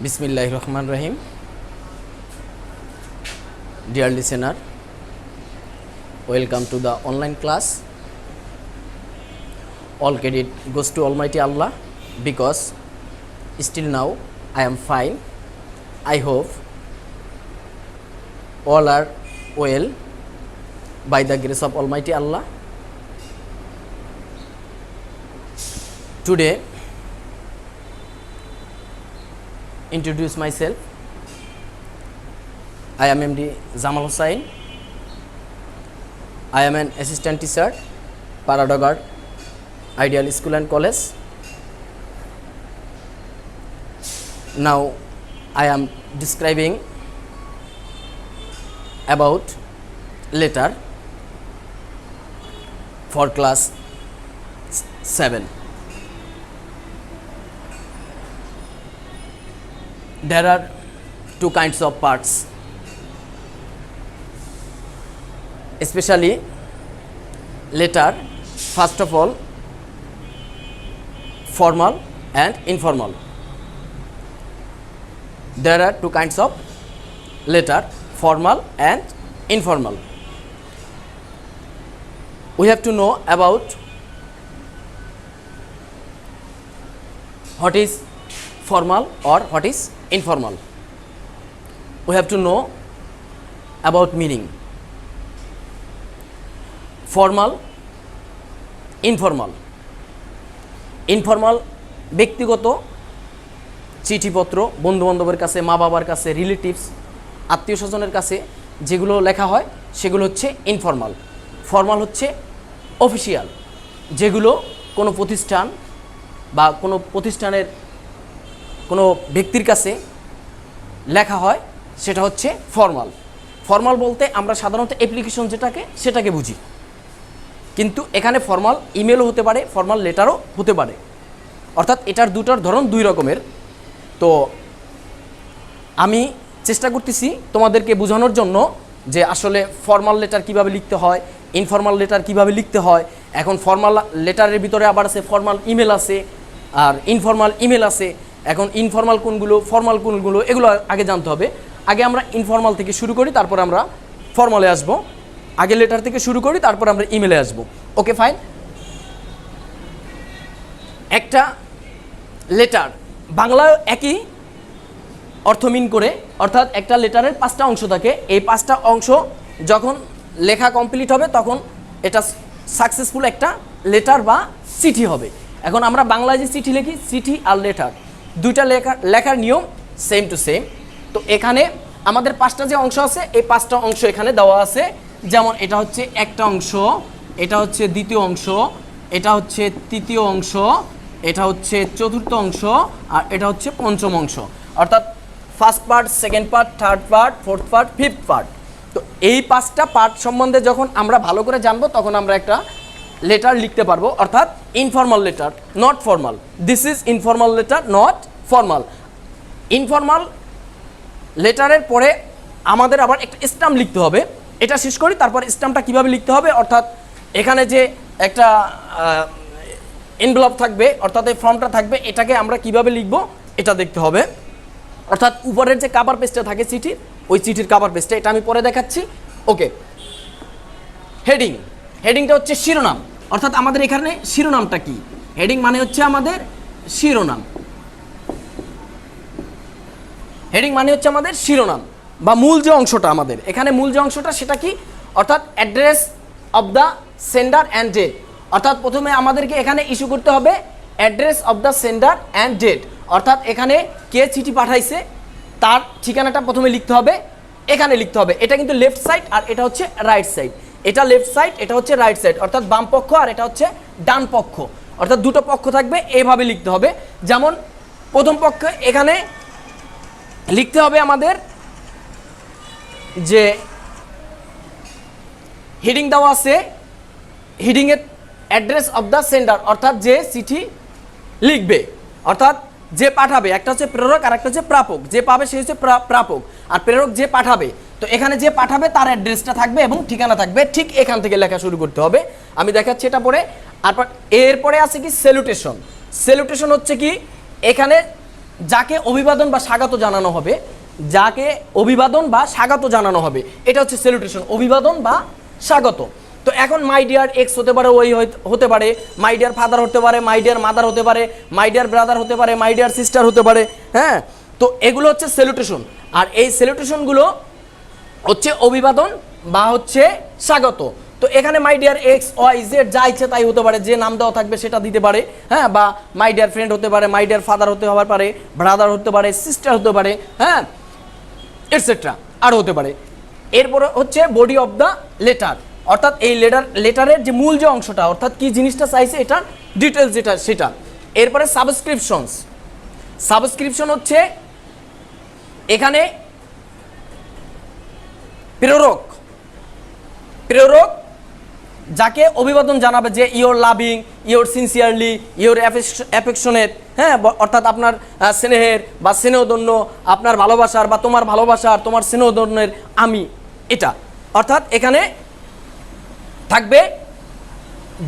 Bismillahirrahmanirrahim. Dear listener, welcome to the online class. All credit goes to Almighty Allah because still now I am fine. I hope all are well by the grace of Almighty Allah. Today, introduce myself. I am MD Jamal Hussain. I am an assistant teacher, Paradogar Ideal School and College. Now I am describing about letter for class 7. There are two kinds of parts, especially letter. First of all, formal and informal. There are two kinds of letter, formal and informal. We have to know about what is formal or what is informal. We have to know about meaning. Formal, informal. Informal ব্যক্তিগত চিঠিপত্র বন্ধু বান্ধবের কাছে, মা বাবার কাছে, relatives, আত্মীয় স্বজনের কাছে যেগুলো লেখা হয় সেগুলো হচ্ছে ইনফর্মাল। ফর্মাল হচ্ছে অফিসিয়াল, যেগুলো কোনো প্রতিষ্ঠান বা কোনো প্রতিষ্ঠানের কোনো ব্যক্তির কাছে লেখা হয় সেটা হচ্ছে ফর্মাল। ফর্মাল বলতে আমরা সাধারণত অ্যাপ্লিকেশন সেটাকে বুঝি, কিন্তু এখানে ফর্মাল ইমেলও হতে পারে, ফর্মাল লেটারও হতে পারে, অর্থাৎ এটার দুটার ধরন দুই রকমের। তো আমি চেষ্টা করতেছি তোমাদেরকে বোঝানোর জন্য যে আসলে ফর্মাল লেটার কিভাবে লিখতে হয়, ইনফর্মাল লেটার কিভাবে লিখতে হয়। এখন ফর্মাল লেটারের ভিতরে আবার আছে ফর্মাল ইমেল আছে আর ইনফর্মাল ইমেল আছে। এখন ইনফর্মাল কোনগুলো, ফর্মাল কোনগুলো, এগুলো আগে জানতে হবে। আগে আমরা ইনফর্মাল থেকে শুরু করি, তারপর আমরা ফর্মালে আসব। আগে লেটার থেকে শুরু করি, তারপর আমরা ইমেলে আসব। ওকে, ফাইন। একটা লেটার বাংলায় একই অর্থ মিন করে, অর্থাৎ একটা লেটারের 5টা অংশ থাকে। এই 5টা অংশ যখন লেখা কমপ্লিট হবে তখন এটা সাকসেসফুল একটা লেটার বা চিঠি হবে। এখন আমরা বাংলায় যে চিঠি লিখি, চিঠি আর লেটার দুইটা লেখার নিয়ম সেম টু সেম। তো এখানে আমাদের 5টা যে অংশ আছে, এই 5টা অংশ এখানে দেওয়া আছে। যেমন এটা হচ্ছে একটা অংশ, এটা হচ্ছে দ্বিতীয় অংশ, এটা হচ্ছে তৃতীয় অংশ, এটা হচ্ছে চতুর্থ অংশ, আর এটা হচ্ছে পঞ্চম অংশ। অর্থাৎ first part, second part, third part, fourth part, fifth part. তো এই 5টা পার্ট সম্বন্ধে যখন আমরা ভালো করে জানবো তখন আমরা একটা লেটার লিখতে পারবো, অর্থাৎ informal letter, not formal. This is informal letter, not formal. Informal লেটারের পরে আমাদের আবার একটা স্ট্যাম্প লিখতে হবে। এটা শেষ করি, তারপর স্ট্যাম্পটা কীভাবে লিখতে হবে, অর্থাৎ এখানে যে একটা এনভেলপ থাকবে, অর্থাৎ এই ফর্মটা থাকবে, এটাকে আমরা কিভাবে লিখবো এটা দেখতে হবে। অর্থাৎ উপরের যে কাভার পেজটা থাকে চিঠির, ওই চিঠির কাভার পেজটা, এটা আমি পরে দেখাচ্ছি। ওকে, হেডিং। হেডিংটা হচ্ছে শিরোনাম, অর্থাৎ আমাদের এখানে শিরোনামটা কি? হেডিং মানে হচ্ছে আমাদের শিরোনাম। হেডিং মানে হচ্ছে আমাদের শিরোনাম বা মূল যে অংশটা আমাদের এখানে, মূল যে অংশটা সেটা কি? অর্থাৎ address of the sender and date. অর্থাৎ প্রথমে আমাদেরকে এখানে ইস্যু করতে হবে address of the sender and date, অর্থাৎ এখানে কে চিঠি পাঠাইছে তার ঠিকানাটা প্রথমে লিখতে হবে, এখানে লিখতে হবে। এটা কিন্তু লেফট সাইড আর এটা হচ্ছে রাইট সাইড। এটা লেফট সাইড, এটা হচ্ছে রাইট সাইড, অর্থাৎ বাম পক্ষ আর এটা হচ্ছে ডান পক্ষ, অর্থাৎ দুটো পক্ষ থাকবে, এইভাবে লিখতে হবে। যেমন প্রথম পক্ষে এখানে লিখতে হবে আমাদের যে হেডিং দেওয়া আছে, হেডিংয়ের অ্যাড্রেস অফ দ্য সেন্ডার, অর্থাৎ যে চিঠি লিখবে, অর্থাৎ যে পাঠাবে। একটা হচ্ছে প্রেরক আর একটা হচ্ছে প্রাপক। যে পাবে সে হচ্ছে প্রাপক, আর প্রেরক যে পাঠাবে। তো এখানে যে পাঠাবে তার অ্যাড্রেসটা থাকবে এবং ঠিকানা থাকবে। ঠিক এখান থেকে লেখা শুরু করতে হবে। আমি দেখাচ্ছি এটা পরে। এরপরে আছে কি স্যালুটেশন। স্যালুটেশন হচ্ছে কি, এখানে যাকে অভিবাদন বা স্বাগত জানানো হবে, যাকে অভিবাদন বা স্বাগত জানানো হবে, এটা হচ্ছে স্যালুটেশন, অভিবাদন বা স্বাগত। তো এখন মাই ডিয়ার এক্স হতে পারে, ওই হতে পারে, মাই ডিয়ার ফাদার হতে পারে, মাই ডিয়ার মাদার হতে পারে, মাই ডিয়ার ব্রাদার হতে পারে, মাই ডিয়ার সিস্টার হতে পারে, হ্যাঁ। তো এগুলো হচ্ছে স্যালুটেশন, আর এই স্যালুটেশনগুলো হচ্ছে অভিবাদন বা হচ্ছে স্বাগত। তো এখানে my dear X Y Z যা ইচ্ছে তাই হতে পারে, যে নাম দেওয়া থাকবে সেটা দিতে পারে, হ্যাঁ। বা মাই ডিয়ার ফ্রেন্ড হতে পারে, মাই ডিয়ার ফাদার হতে পারে, ব্রাদার হতে পারে, সিস্টার হতে পারে, হ্যাঁ, এটসেট্রা আর হতে পারে। এরপরে হচ্ছে বডি অফ দ্য লেটার, অর্থাৎ এই লেটারের যে মূল যে অংশটা, অর্থাৎ কি জিনিসটা চাইছে এটার ডিটেলস যেটা সেটা। এরপরে সাবস্ক্রিপশনস, সাবস্ক্রিপশন হচ্ছে এখানে প্রেরক, প্রেরক যাকে অভিবাদন জানাবে যে your loving, your sincerely, your affectionate, হ্যাঁ, অর্থাৎ আপনার স্নেহের বা স্নেহধন্য, আপনার ভালোবাসার বা তোমার ভালোবাসার, তোমার স্নেহধন্যের আমি, এটা অর্থাৎ এখানে থাকবে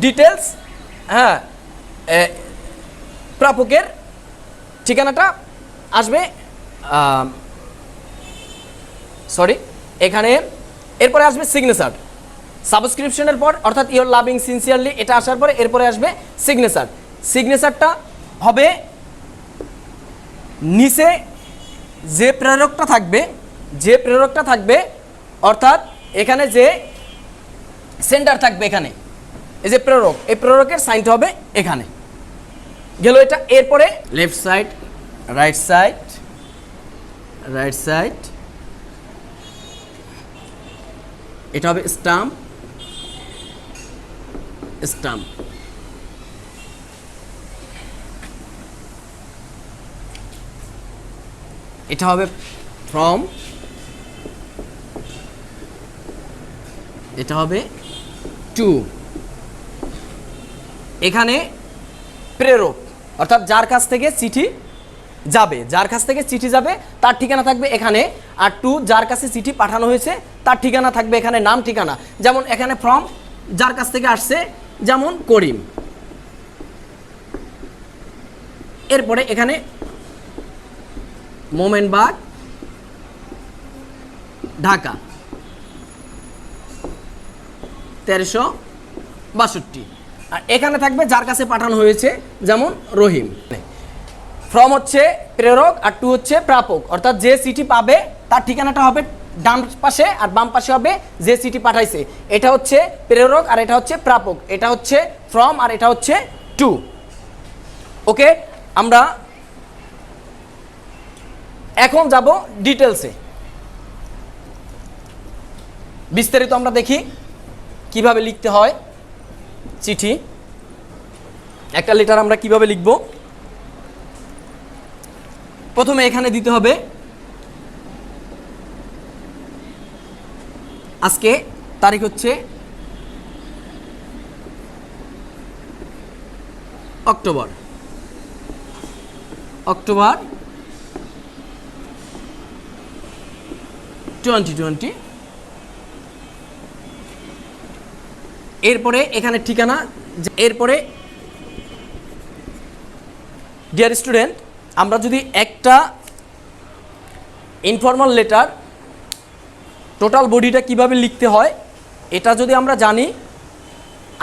ডিটেলস, হ্যাঁ। প্রাপকের ঠিকানাটা আসবে, সরি এখানে, এরপরে আসবে সিগনেচার সাবস্ক্রিপশনের পর, অর্থাৎ ইওর লাভিং সিনসিয়ারলি এটা আসার পরে এরপরে আসবে সিগনেচার। সিগনেচারটা হবে নিচে যে প্রেরকটা থাকবে, যে প্রেরকটা থাকবে, অর্থাৎ এখানে যে সেন্ডার থাকবে, এখানে এই যে প্রেরক, এই প্রেরকের সাইনটা হবে এখানে গেল এটা। এরপরে left side, right side, right side, এটা হবে স্টাম্প, স্টাম্প। এটা হবে ফ্রম, এটা হবে টু। এখানে প্রেরক অর্থাৎ যার কাছ থেকে চিঠি যাবে, যার কাছ থেকে চিঠি যাবে তার ঠিকানা থাকবে এখানে, আর টু যার কাছে চিঠি পাঠানো হয়েছে তার ঠিকানা থাকবে এখানে, নাম ঠিকানা। যেমন এখানে ফ্রম যার কাছ থেকে আসছে, যেমন করিম। এরপরে এখানে মোমেনবাগ, ঢাকা 1362। আর এখানে থাকবে যার কাছে পাঠানো হয়েছে, যেমন রহিম। ফ্রম হচ্ছে প্রেরক আর টু হচ্ছে প্রাপক, অর্থাৎ যে চিঠি পাবে তার ঠিকানাটা হবে ডান পাশে, আর বাম পাশে হবে যে চিঠি পাঠাইছে। এটা হচ্ছে প্রেরক আর এটা হচ্ছে প্রাপক, এটা হচ্ছে ফ্রম আর এটা হচ্ছে টু। ওকে, আমরা এখন যাব ডিটেলসে, বিস্তারিত আমরা দেখি কিভাবে লিখতে হয় চিঠি, একটা লেটার আমরা কিভাবে লিখব। প্রথমে এখানে দিতে হবে আজকে তারিখ হচ্ছে অক্টোবর, অক্টোবর 2020। এরপরে এখানে ঠিকানা, এরপরে ডিয়ার স্টুডেন্ট, আমরা যদি একটা ইনফর্মাল লেটার টোটাল বডিটা কিভাবে লিখতে হয় এটা যদি আমরা জানি,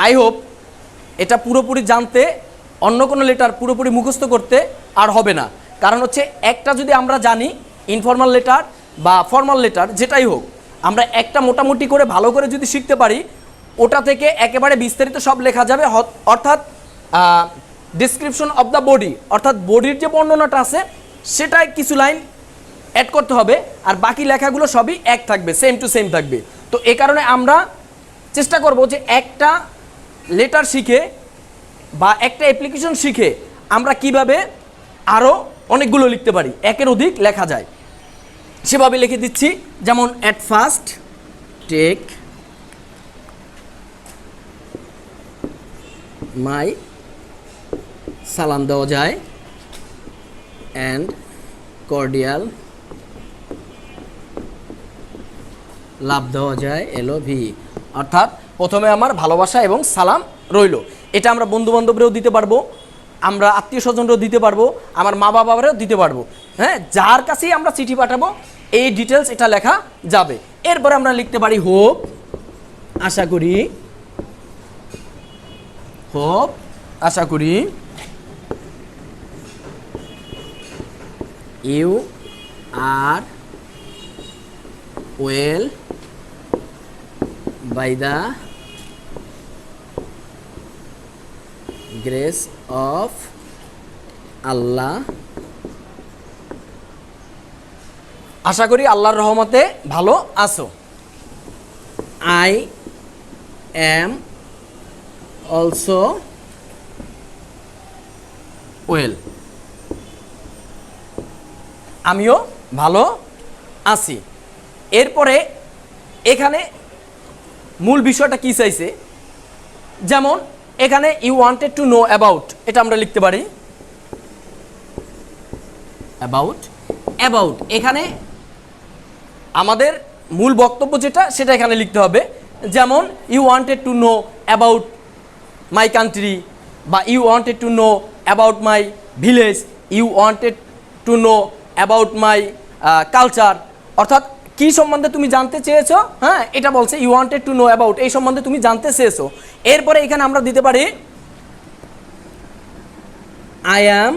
আই হোপ এটা পুরোপুরি জানতে অন্য কোনো লেটার পুরোপুরি মুখস্থ করতে আর হবে না। কারণ হচ্ছে একটা যদি আমরা জানি ইনফর্মাল লেটার বা ফর্মাল লেটার যেটাই হোক, আমরা একটা মোটামুটি করে ভালো করে যদি শিখতে পারি, ওটা থেকে একেবারে বিস্তারিত সব লেখা যাবে। অর্থাৎ ডিসক্রিপশন অফ দ্য বডি, অর্থাৎ বডির যে বর্ণনাটা আছে সেটাই কিছু লাইন অ্যাড করতে হবে, আর বাকি লেখাগুলো সবই এক থাকবে, সেম টু সেম থাকবে। তো এই কারণে আমরা চেষ্টা করব যে একটা লেটার শিখে বা একটা অ্যাপ্লিকেশন শিখে আমরা কিভাবে আরও অনেকগুলো লিখতে পারি, একের অধিক লেখা যায়, সেভাবে লিখে দিচ্ছি। যেমন অ্যাট ফার্স্ট টেক মাই, সালাম দেওয়া যায়, অ্যান্ড কর্ডিয়াল লাভ দেওয়া যায়, LOV, অর্থাৎ প্রথমে আমার ভালোবাসা এবং সালাম রইল। এটা আমরা বন্ধু বান্ধবরেও দিতে পারবো, আমরা আত্মীয় স্বজনরাও দিতে পারবো, আমার মা বাবারাও দিতে পারবো। হ্যাঁ, যার কাছেই আমরা চিঠি পাঠাবো এই ডিটেলস এটা লেখা যাবে। এরপরে আমরা লিখতে পারি হোপ, আশা করি, হোপ আশা করি you are well by the grace of Allah, আশা করি আল্লাহর রহমতে ভালো আছো। আই এম অলসো ওয়েল, আমিও ভালো আছি। এরপরে এখানে মূল বিষয়টা কি চাইছে, যেমন এখানে you wanted to know about, এটা আমরা লিখতে পারি অ্যাবাউট। অ্যাবাউট এখানে আমাদের মূল বক্তব্য যেটা সেটা এখানে লিখতে হবে। যেমন you wanted to know about my country, বা you wanted to know about my village, you wanted to know about my culture, অর্থাৎ কি সম্বন্ধে তুমি জানতে চেয়েছো, হ্যাঁ এটা বলছে you wanted to know about, এই সম্বন্ধে তুমি জানতে চেয়েছো। এরপরে এখানে আমরা দিতে পারি I am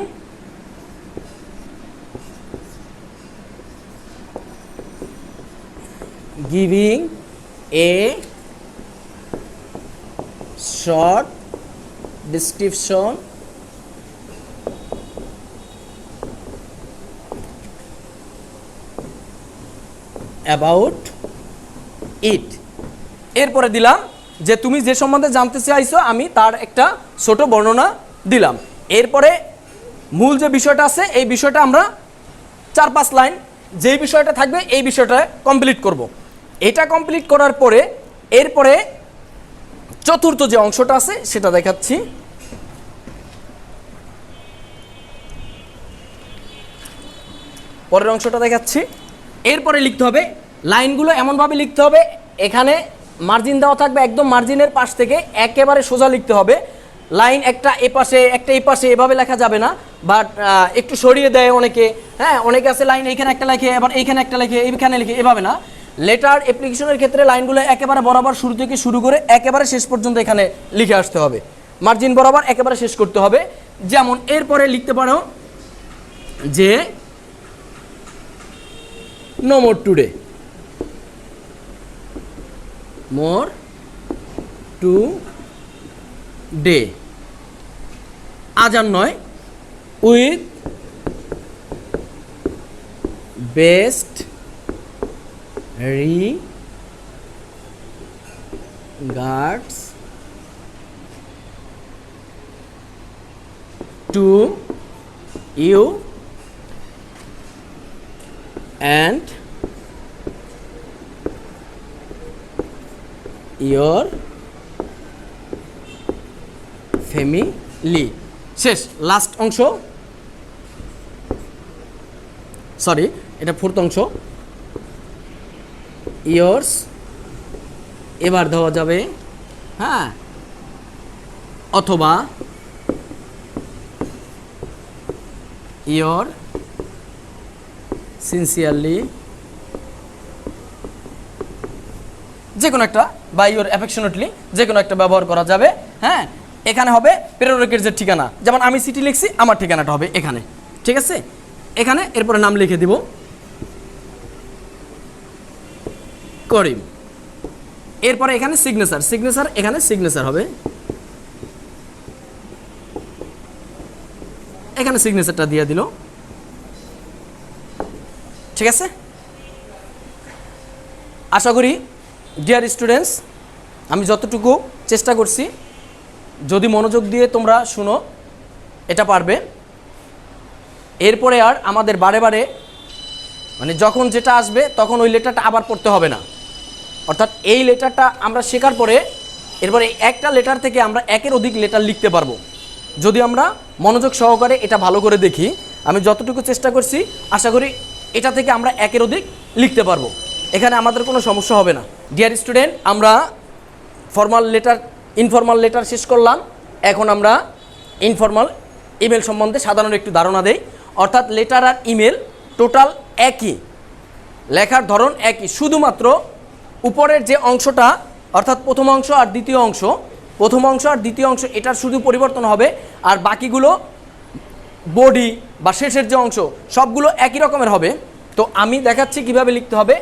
giving a short description about it। এরপরে দিলাম যে তুমি যে সম্বন্ধে জানতে চাইছো আমি তার একটা ছোট বর্ণনা দিলাম। এরপরে মূল যে বিষয়টা আছে এই বিষয়টা আমরা 4-5 লাইন যেই বিষয়টা থাকবে এই বিষয়টা কমপ্লিট করব। এটা কমপ্লিট করার পরে এরপরে চতুর্থ যে অংশটা আছে সেটা দেখাচ্ছি। পরের অংশটা দেখাচ্ছি। এরপরে লিখতে হবে লাইনগুলো এমনভাবে লিখতে হবে, এখানে মার্জিন দেওয়া থাকবে, একদম মার্জিনের পাশ থেকে একেবারে সোজা লিখতে হবে। লাইন একটা এপাশে একটা এই পাশে এভাবে লেখা যাবে না, বাট একটু সরিয়ে দেয় অনেকে। হ্যাঁ, অনেকে আছে লাইন এইখানে একটা লেখে, আবার এইখানে একটা লেখে, এইখানে লিখে, এভাবে না। লেটার অ্যাপ্লিকেশনের ক্ষেত্রে লাইনগুলো একেবারে বরাবর শুরু থেকে শুরু করে একেবারে শেষ পর্যন্ত এখানে লিখে আসতে হবে, মার্জিন বরাবর একেবারে শেষ করতে হবে। যেমন এরপরে লিখতে পারো যে no more today, more to day, আজ আর নয়, with best regards to you and your family। শেষ, লাস্ট অংশ, সরি এটা ফোর্থ অংশ। ইয়ার্স এবার দেওয়া যাবে, হ্যাঁ, অথবা ইয়োর সিনসিয়ারলি, যে কোনো একটা, বা ইয়োর অ্যাফেকশনেটলি, যে কোনো একটা ব্যবহার করা যাবে। হ্যাঁ, এখানে হবে প্রেরকের যে ঠিকানা, যেমন আমি চিঠি লিখছি আমার ঠিকানাটা হবে এখানে, ঠিক আছে, এখানে। এরপরে নাম লিখে দিব করিম। এরপরে এখানে সিগনেচার, সিগনেচার এখানে সিগনেচার হবে, এখানে সিগনেচারটা দিয়ে দিল, ঠিক আছে। আশা করি ডিয়ার স্টুডেন্টস আমি যতটুকু চেষ্টা করছি, যদি মনোযোগ দিয়ে তোমরা শুনো এটা পারবে। এরপরে আর আমাদের বারে বারে মানে যখন যেটা আসবে তখন ওই লেটারটা আবার পড়তে হবে না, অর্থাৎ এই লেটারটা আমরা শেখার পরে এরপরে একটা লেটার থেকে আমরা একের অধিক লেটার লিখতে পারবো, যদি আমরা মনোযোগ সহকারে এটা ভালো করে দেখি। আমি যতটুকু চেষ্টা করছি আশা করি এটা থেকে আমরা একের অধিক লিখতে পারবো, এখানে আমাদের কোনো সমস্যা হবে না। ডিয়ার স্টুডেন্ট, আমরা ফর্মাল লেটার, ইনফর্মাল লেটার শেষ করলাম, এখন আমরা ইনফর্মাল ইমেল সম্বন্ধে সাধারণ একটু ধারণা দেই। অর্থাৎ লেটার আর ইমেল টোটাল একই, লেখার ধরন একই, শুধুমাত্র উপরের যে অংশটা অর্থাৎ প্রথম অংশ আর দ্বিতীয় অংশ, এটার শুধু পরিবর্তন হবে, আর বাকিগুলো বডি বা শেষের যে অংশ সবগুলো একই রকমের হবে। তো আমি দেখাচ্ছি কিভাবে লিখতে হবে।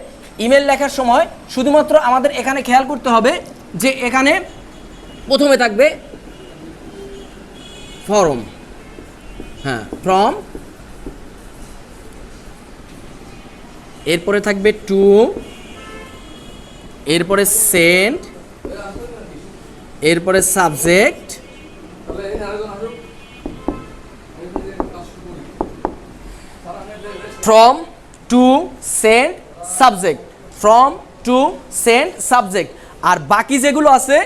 ইমেল লেখার সময় শুধুমাত্র আমাদের এখানে খেয়াল করতে হবে যে এখানে প্রথমে থাকবে ফর্ম, হ্যাঁ ফ্রম, এরপরে থাকবে টু, এরপরে সেন্ড, এরপরে subject, from to send subject, from to send subject. আর বাকি যেগুলো আছে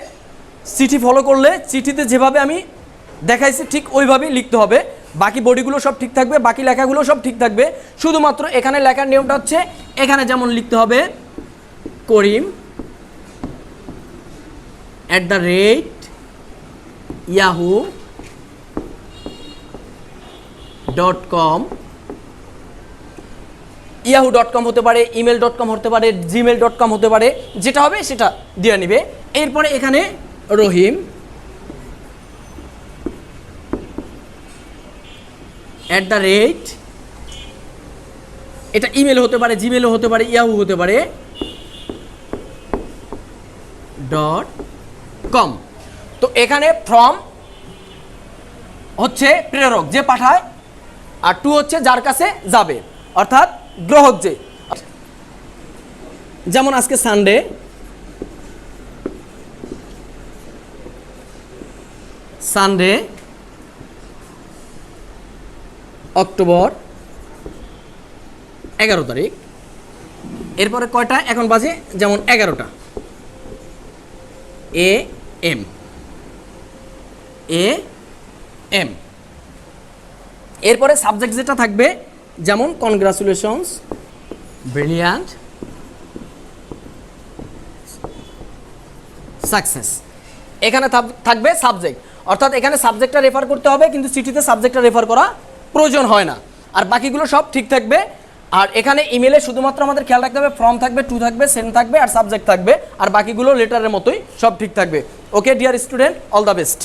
চিঠি ফলো করলে চিঠিতে যেভাবে আমি দেখাইছি ঠিক ওইভাবেই লিখতে হবে। বাকি বডিগুলো সব ঠিক থাকবে, বাকি লেখাগুলো সব ঠিক থাকবে। শুধুমাত্র এখানে লেখার নিয়মটা হচ্ছে এখানে যেমন লিখতে হবে করিম @yahoo.com, yahoo.com হতে পারে, email.com হতে পারে, gmail.com হতে পারে, যেটা হবে সেটা দিয়ে নিবে। এরপরে এখানে রহিম @ এটা ইমেল হতে পারে, জিমেলও হতে পারে, ইয়াহু হতে পারে .com। তো এখানে ফ্রম হচ্ছে প্রেরক যে পাঠায়, আর টু হচ্ছে যার কাছে যাবে অর্থাৎ গ্রাহক যে। যেমন আজকে সানডে অক্টোবর 11 তারিখ, এরপরে কয়টা এখন বাজে, যেমন 11টা AM, এরপরে সাবজেক্ট যেটা থাকবে যেমন কনগ্রাচুলেশনস, ব্রিলিয়ান্ট, সাকসেস। এখানে থাকবে সাবজেক্ট, অর্থাৎ এখানে সাবজেক্টটা রেফার করতে হবে, কিন্তু চিঠিতে সাবজেক্টটা রেফার করা প্রয়োজন হয় না। আর বাকিগুলো সব ঠিক থাকবে। আর এখানে ইমেলে শুধুমাত্র আমাদের খেয়াল রাখতে হবে ফর্ম থাকবে, টু থাকবে, সেন্ড থাকবে, আর সাবজেক্ট থাকবে, আর বাকিগুলো লেটারের মতোই সব ঠিক থাকবে। Okay dear student, all the best.